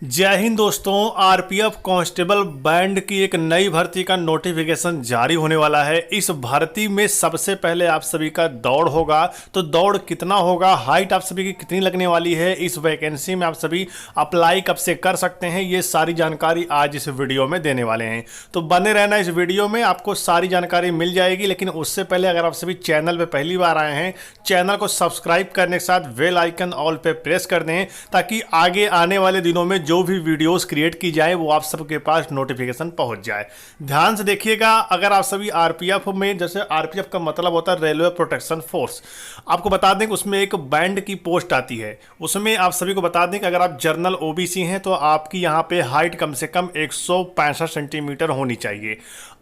जय हिंद दोस्तों। RPF constable band की एक नई भर्ती का नोटिफिकेशन जारी होने वाला है। इस भर्ती में सबसे पहले आप सभी का दौड़ होगा। तो दौड़ कितना होगा, हाइट आप सभी की कितनी लगने वाली है, इस वैकेंसी में आप सभी अप्लाई कब से कर सकते हैं, ये सारी जानकारी आज इस वीडियो में देने वाले हैं। तो बने रहना इस वीडियो में, आपको सारी जानकारी मिल जाएगी। लेकिन उससे पहले अगर आप सभी चैनल पर पहली बार आए हैं, चैनल को सब्सक्राइब करने के साथ बेल आइकन ऑल पे प्रेस कर दें, ताकि आगे आने वाले दिनों में जो भी वीडियोस क्रिएट की जाए वो आप सबके पास नोटिफिकेशन पहुंच जाए। ध्यान से देखिएगा। अगर आप सभी आरपीएफ में, जैसे आरपीएफ का मतलब होता है रेलवे प्रोटेक्शन फोर्स, आपको बता दें कि उसमें एक बैंड की पोस्ट आती है। उसमें आप सभी को बता दें कि अगर आप जनरल ओबीसी हैं तो आपकी यहां पे हाइट कम से कम 165 सेंटीमीटर होनी चाहिए।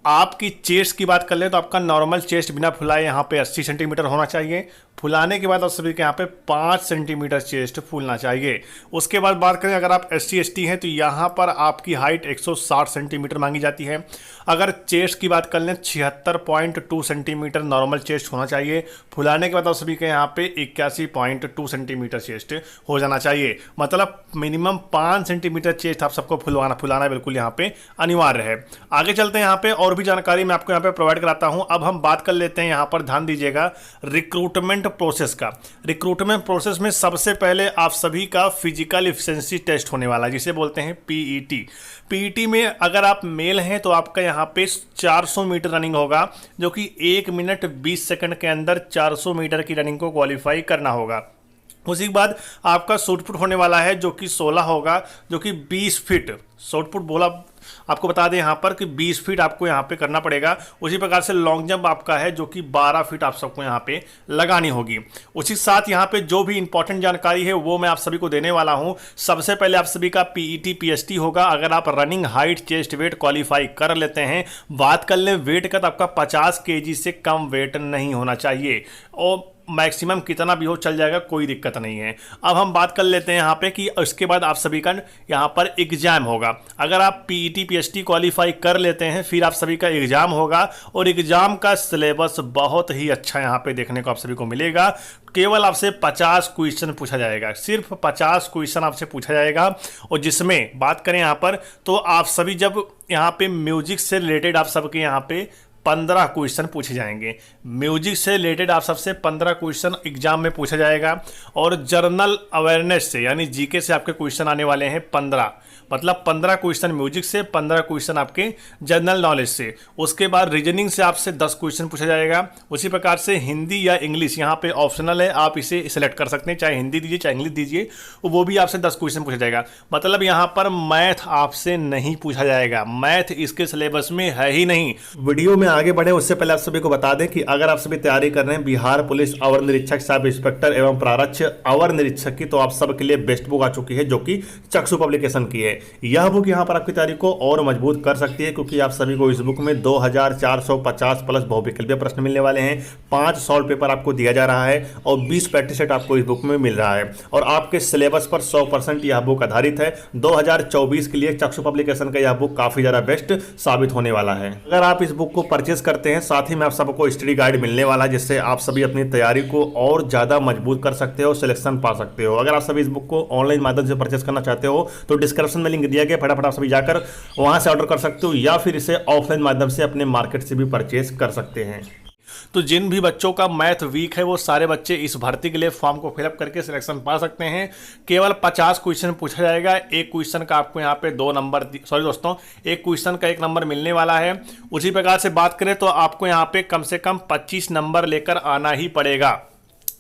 आपकी चेस्ट की बात कर ले तो आपका नॉर्मल चेस्ट बिना फुलाए यहाँ पे 80 सेंटीमीटर होना चाहिए। फुलाने के बाद आप सभी के यहाँ पे 5 सेंटीमीटर चेस्ट फूलना चाहिए। उसके बाद बात करें, अगर आप SC ST हैं तो यहाँ पर आपकी हाइट 160 सेंटीमीटर मांगी जाती है। अगर चेस्ट की बात कर लें 76.2 सेंटीमीटर नॉर्मल चेस्ट होना चाहिए। फुलाने के बाद आप सभी के यहाँ पे 81.2 सेंटीमीटर चेस्ट हो जाना चाहिए। मतलब मिनिमम 5 सेंटीमीटर चेस्ट आप सबको फुलाना बिल्कुल यहाँ पे अनिवार्य है। आगे चलते हैं, यहाँ पे और भी जानकारी मैं आपको यहाँ पे प्रोवाइड कराता हूँ। अब हम बात कर लेते हैं, यहाँ पर ध्यान दीजिएगा, रिक्रूटमेंट प्रोसेस का। रिक्रूटमेंट प्रोसेस में सबसे पहले आप सभी का फिजिकल एफिशिएंसी टेस्ट होने वाला है, जिसे बोलते हैं पीईटी। पीईटी में अगर आप मेल हैं तो आपका यहाँ पे 400 मीटर रनिंग होगा, जो कि 1 मिनट 20 सेकंड के अंदर 400 मीटर की रनिंग को क्वालिफाई करना होगा। उसी के बाद आपका शॉर्टपुट होने वाला है, जो कि 16 होगा, जो कि 20 फीट शॉर्टपुट बोला। आपको बता दें यहाँ पर कि 20 फीट आपको यहाँ पे करना पड़ेगा। उसी प्रकार से लॉन्ग जंप आपका है, जो कि 12 फीट आप सबको यहाँ पे लगानी होगी। उसी साथ यहाँ पे जो भी इंपॉर्टेंट जानकारी है वो मैं आप सभी को देने वाला हूँ। सबसे पहले आप सभी का पीईटी पीएसटी होगा। अगर आप running, height, chest weight qualify कर लेते हैं, बात कर लें वेट का, तो आपका 50 kg से कम वेट नहीं होना चाहिए, और मैक्सिमम कितना भी हो चल जाएगा, कोई दिक्कत नहीं है। अब हम बात कर लेते हैं यहाँ पे कि उसके बाद आप सभी का यहाँ पर एग्जाम होगा। अगर आप पीईटी पीएसटी क्वालिफाई कर लेते हैं, फिर आप सभी का एग्जाम होगा, और एग्जाम का सिलेबस बहुत ही अच्छा यहाँ पे देखने को आप सभी को मिलेगा। केवल आपसे 50 क्वेश्चन पूछा जाएगा, सिर्फ 50 क्वेश्चन आपसे पूछा जाएगा। और जिसमें बात करें यहाँ पर, तो आप सभी जब यहाँ पे म्यूजिक से रिलेटेड आप सबके यहाँ पे 15 क्वेश्चन पूछे जाएंगे। म्यूजिक से रिलेटेड आप सबसे 15 क्वेश्चन एग्जाम में पूछा जाएगा। और जनरल अवेयरनेस से, यानी जीके से आपके क्वेश्चन आने वाले हैं 15। मतलब 15 क्वेश्चन म्यूजिक से, 15 क्वेश्चन आपके जनरल नॉलेज से। उसके बाद रीजनिंग से आपसे 10 क्वेश्चन पूछा जाएगा। उसी प्रकार से हिंदी या इंग्लिश यहाँ पे ऑप्शनल है, आप इसे सिलेक्ट कर सकते हैं, चाहे हिंदी दीजिए चाहे इंग्लिश दीजिए, वो भी आपसे 10 क्वेश्चन पूछा जाएगा। मतलब यहाँ पर मैथ आपसे नहीं पूछा जाएगा, मैथ इसके सिलेबस में है ही नहीं। वीडियो में आगे बढ़े उससे पहले आप सभी को बता दें कि अगर आप सभी तैयारी कर रहे हैं बिहार पुलिस अवर निरीक्षक, सब इंस्पेक्टर एवं प्रारक्ष अवर निरीक्षक की, तो आप सबके लिए बेस्ट बुक आ चुकी है, जो कि चक्षु पब्लिकेशन की है। यह बुक यहां पर आपकी तैयारी को और मजबूत कर सकती है, क्योंकि आप सभी को इस बुक में 2450 प्लस बहुविकल्पीय प्रश्न मिलने वाले हैं। 5 सॉल्व पेपर आपको दिया जा रहा है, और 20 प्रैक्टिस सेट आपको इस बुक में मिल रहा है। और आपके सिलेबस पर 100% यह बुक आधारित है। 2024 के लिए चक्षु पब्लिकेशन का यह बुक काफी ज्यादा बेस्ट साबित होने वाला है। अगर आप इस बुक को परचेज करते हैं, साथ ही में आप सबको स्टडी गाइड मिलने वाला है, जिससे आप सभी अपनी तैयारी को और ज्यादा मजबूत कर सकते हो, सिलेक्शन पा सकते हो। अगर आप सभी इस बुक को ऑनलाइन माध्यम से परचेज करना चाहते हो तो डिस्क्रिप्शन में लिंक दिया गया, फटाफट आप सभी जाकर वहां से ऑर्डर कर सकते हो, या फिर इसे ऑफलाइन माध्यम से अपने मार्केट से भी परचेज कर सकते हैं। तो जिन भी बच्चों का मैथ वीक है, वो सारे बच्चे इस भर्ती के लिए फॉर्म को फिलअप करके सिलेक्शन पा सकते हैं। केवल 50 क्वेश्चन पूछा जाएगा। एक क्वेश्चन का आपको यहाँ पे 2 नंबर, सॉरी दोस्तों, एक क्वेश्चन का 1 नंबर मिलने वाला है। उसी प्रकार से बात करें तो आपको यहाँ पे कम से कम 25 नंबर लेकर आना ही पड़ेगा,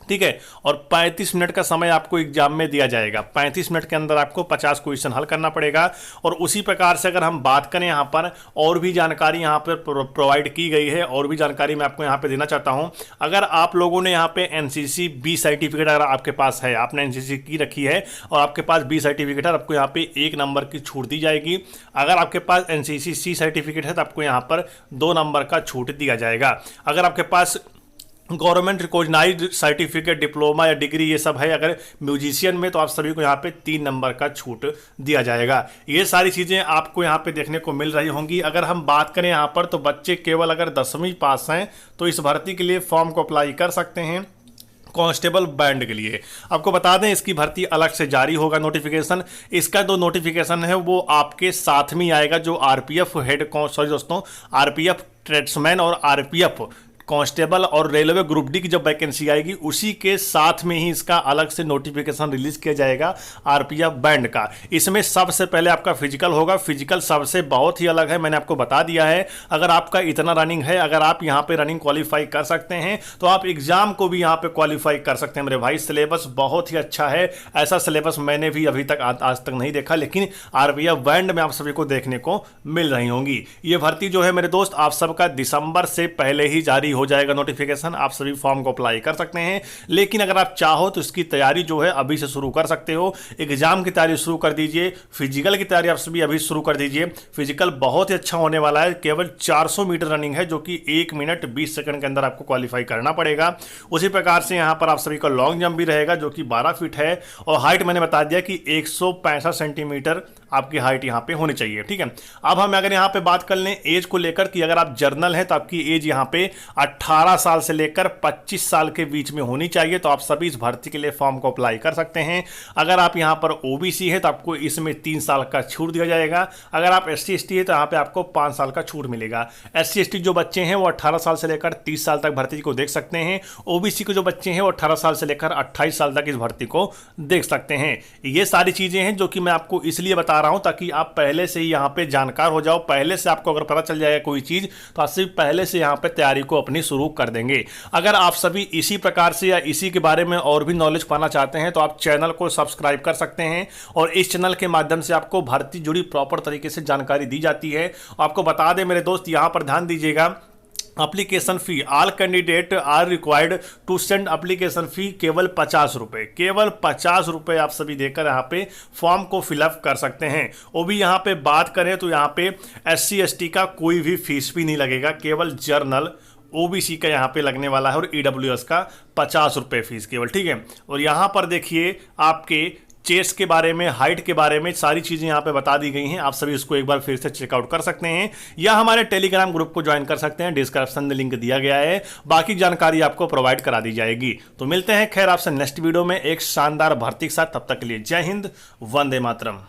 ठीक है। और 35 मिनट का समय आपको एग्जाम में दिया जाएगा। 35 मिनट के अंदर आपको 50 क्वेश्चन हल करना पड़ेगा। और उसी प्रकार से अगर हम बात करें, यहाँ पर और भी जानकारी यहाँ पर प्रोवाइड की गई है, और भी जानकारी मैं आपको यहाँ पे देना चाहता हूँ। अगर आप लोगों ने यहाँ पे एनसीसी बी सर्टिफिकेट अगर आपके पास है, आपने एनसीसी की रखी है और आपके पास बी सर्टिफिकेट है, आपको यहाँ पे 1 नंबर की छूट दी जाएगी। अगर आपके पास एनसीसी सी सर्टिफिकेट है तो आपको यहाँ पर 2 नंबर का छूट दिया जाएगा। अगर आपके पास गवर्नमेंट रिकॉग्नाइज्ड सर्टिफिकेट, डिप्लोमा या डिग्री ये सब है अगर म्यूजिशियन में, तो आप सभी को यहाँ पे 3 नंबर का छूट दिया जाएगा। ये सारी चीज़ें आपको यहाँ पे देखने को मिल रही होंगी। अगर हम बात करें यहाँ पर, तो बच्चे केवल अगर 10वीं पास हैं तो इस भर्ती के लिए फॉर्म को अप्लाई कर सकते हैं। कांस्टेबल बैंड के लिए। आपको बता दें इसकी भर्ती अलग से जारी होगा नोटिफिकेशन। इसका जो नोटिफिकेशन है वो आपके साथ में आएगा जो आरपीएफ हेड सॉरी दोस्तों, आरपीएफ ट्रेड्समैन और आरपीएफ कांस्टेबल और रेलवे ग्रुप डी की जब वैकेंसी आएगी उसी के साथ में ही इसका अलग से नोटिफिकेशन रिलीज किया जाएगा आरपीएफ बैंड का। इसमें सबसे पहले आपका फिजिकल होगा। फिजिकल सबसे बहुत ही अलग है, मैंने आपको बता दिया है। अगर आपका इतना रनिंग है, अगर आप यहाँ पे रनिंग क्वालिफाई कर सकते हैं तो आप एग्जाम को भी यहाँ पे क्वालिफाई कर सकते हैं मेरे भाई। सिलेबस बहुत ही अच्छा है, ऐसा सिलेबस मैंने भी अभी तक आज तक नहीं देखा, लेकिन आरपीएफ बैंड में आप सभी को देखने को मिल रही होंगी। ये भर्ती जो है मेरे दोस्त आप सबका दिसंबर से पहले ही जारी हो जाएगा नोटिफिकेशन। आप सभी फॉर्म को अप्लाई कर सकते हैं, लेकिन अगर आप चाहो तो इसकी तैयारी जो है अभी से शुरू कर सकते हो। एग्जाम की तैयारी शुरू कर दीजिए, फिजिकल की तैयारी आप सभी अभी शुरू कर दीजिए। फिजिकल बहुत ही अच्छा होने वाला है, केवल 400 मीटर रनिंग है जो कि 1 मिनट 20 सेकंड के अंदर आपको क्वालिफाई करना पड़ेगा। उसी प्रकार से यहां पर आप सभी का लॉन्ग जंप भी रहेगा जो कि 12 फीट है, और हाइट मैंने बता दिया कि 165 सेंटीमीटर आपकी हाइट यहां पे होनी चाहिए। ठीक है, अब हम अगर यहां पे बात कर लें एज को लेकर कि अगर आप जर्नल हैं तो आपकी एज यहां पे 18 साल से लेकर 25 साल के बीच में होनी चाहिए, तो आप सभी इस भर्ती के लिए फॉर्म को अप्लाई कर सकते हैं। अगर आप यहां पर ओबीसी है तो आपको इसमें 3 साल का छूट दिया जाएगा। अगर आप SC ST है तो यहां पे आपको 5 साल का छूट मिलेगा। SC ST जो बच्चे हैं वो 18 साल से लेकर 30 साल तक भर्ती को देख सकते हैं। ओबीसी के जो बच्चे हैं वो 18 साल से लेकर 28 साल तक इस भर्ती को देख सकते हैं। ये सारी चीजें हैं जो कि मैं आपको इसलिए बता रहा हूं ताकि आप पहले से ही यहां पे जानकार हो जाओ। पहले से आपको अगर पता चल जाएगा कोई चीज तो आप सिर्फ पहले से यहां पे तैयारी को अपनी शुरू कर देंगे। अगर आप सभी इसी प्रकार से या इसी के बारे में और भी नॉलेज पाना चाहते हैं तो आप चैनल को सब्सक्राइब कर सकते हैं, और इस चैनल के माध्यम से आपको भर्ती जुड़ी प्रॉपर तरीके से जानकारी दी जाती है। आपको बता दें मेरे दोस्त, यहां पर ध्यान दीजिएगा, application fee all candidate are required to send application fee केवल 50 रुपए, केवल 50 रुपए आप सभी देकर यहाँ पे फॉर्म को फिलअप कर सकते हैं। वो भी यहाँ पे बात करें तो यहाँ पे SC ST का कोई भी फीस भी नहीं लगेगा, केवल जर्नल ओबीसी का यहाँ पे लगने वाला है, और EWS का 50 रुपए फीस केवल। ठीक है, और यहाँ पर देखिए आपके चेस्ट के बारे में, हाइट के बारे में सारी चीजें यहाँ पे बता दी गई हैं। आप सभी उसको एक बार फिर से चेकआउट कर सकते हैं, या हमारे टेलीग्राम ग्रुप को ज्वाइन कर सकते हैं, डिस्क्रिप्शन में लिंक दिया गया है। बाकी जानकारी आपको प्रोवाइड करा दी जाएगी। तो मिलते हैं खैर आपसे नेक्स्ट वीडियो में एक शानदार भर्ती के साथ। तब तक के लिए जय हिंद, वंदे मातरम।